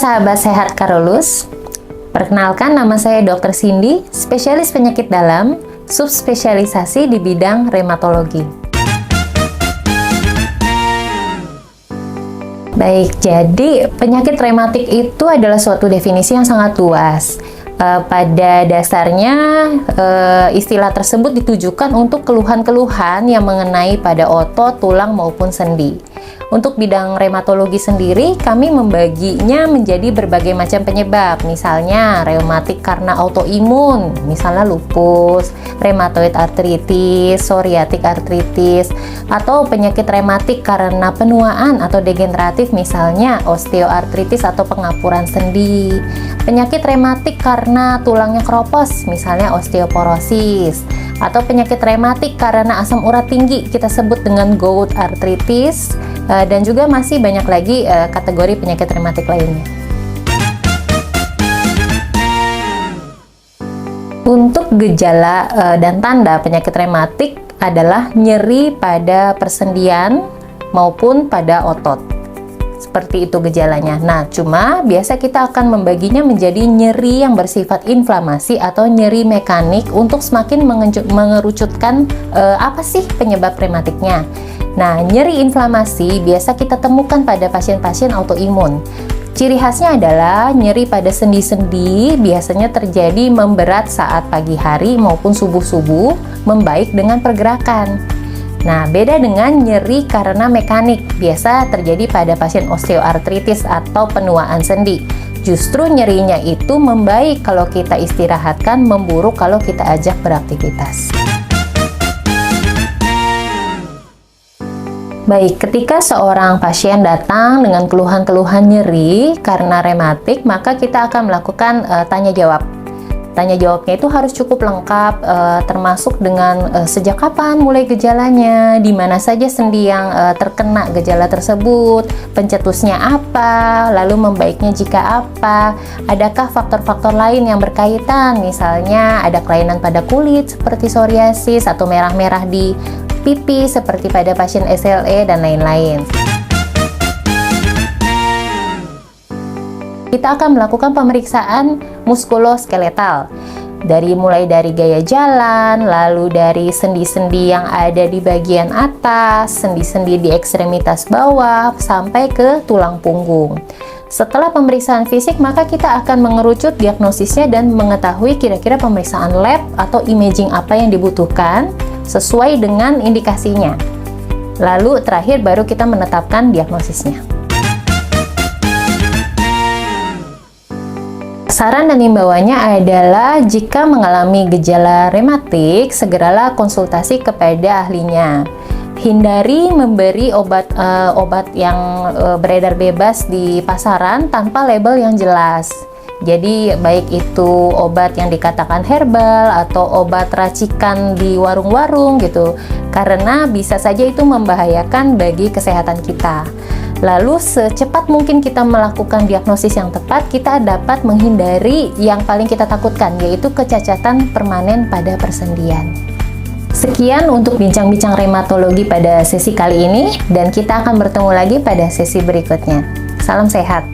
sahabat sehat Karolus, perkenalkan nama saya Dr. Cindy, spesialis penyakit dalam, subspesialisasi di bidang reumatologi. Baik, jadi penyakit reumatik itu adalah suatu definisi yang sangat luas. Pada dasarnya, istilah tersebut ditujukan untuk keluhan-keluhan yang mengenai pada otot, tulang, maupun sendi. Untuk bidang reumatologi sendiri, kami membaginya menjadi berbagai macam penyebab. Misalnya, reumatik karena autoimun, misalnya lupus, rheumatoid arthritis, psoriatic arthritis, atau penyakit reumatik karena penuaan atau degeneratif, misalnya osteoartritis atau pengapuran sendi. Penyakit reumatik karena tulangnya keropos, misalnya osteoporosis. Atau penyakit reumatik karena asam urat tinggi, kita sebut dengan gout arthritis, dan juga masih banyak lagi kategori penyakit reumatik lainnya. Untuk gejala dan tanda penyakit reumatik adalah nyeri pada persendian maupun pada otot. Seperti itu gejalanya. Nah, cuma biasa kita akan membaginya menjadi nyeri yang bersifat inflamasi atau nyeri mekanik untuk semakin mengerucutkan apa sih penyebab reumatiknya. Nah, nyeri inflamasi biasa kita temukan pada pasien-pasien autoimun. Ciri khasnya adalah nyeri pada sendi-sendi, biasanya terjadi memberat saat pagi hari maupun subuh-subuh, membaik dengan pergerakan. Nah, beda dengan nyeri karena mekanik, biasa terjadi pada pasien osteoartritis atau penuaan sendi. Justru nyerinya itu membaik kalau kita istirahatkan, memburuk kalau kita ajak beraktivitas. Baik, ketika seorang pasien datang dengan keluhan-keluhan nyeri karena reumatik, maka kita akan melakukan tanya jawab. Tanya jawabnya itu harus cukup lengkap, termasuk dengan sejak kapan mulai gejalanya, di mana saja sendi yang terkena gejala tersebut, pencetusnya apa, lalu membaiknya jika apa, adakah faktor-faktor lain yang berkaitan, misalnya ada kelainan pada kulit seperti psoriasis atau merah-merah di pipi seperti pada pasien SLE dan lain-lain. Kita akan melakukan pemeriksaan muskuloskeletal mulai dari gaya jalan, lalu dari sendi-sendi yang ada di bagian atas, sendi-sendi di ekstremitas bawah, sampai ke tulang punggung. Setelah pemeriksaan fisik, maka kita akan mengerucut diagnosisnya dan mengetahui kira-kira pemeriksaan lab atau imaging apa yang dibutuhkan sesuai dengan indikasinya. Lalu terakhir baru kita menetapkan diagnosisnya. Saran dan himbauannya adalah jika mengalami gejala reumatik, segeralah konsultasi kepada ahlinya. Hindari memberi obat yang beredar bebas di pasaran tanpa label yang jelas. Jadi baik itu obat yang dikatakan herbal atau obat racikan di warung-warung gitu, karena bisa saja itu membahayakan bagi kesehatan kita. Lalu secepat mungkin kita melakukan diagnosis yang tepat, kita dapat menghindari yang paling kita takutkan, yaitu kecacatan permanen pada persendian. Sekian untuk bincang-bincang reumatologi pada sesi kali ini, dan kita akan bertemu lagi pada sesi berikutnya. Salam sehat!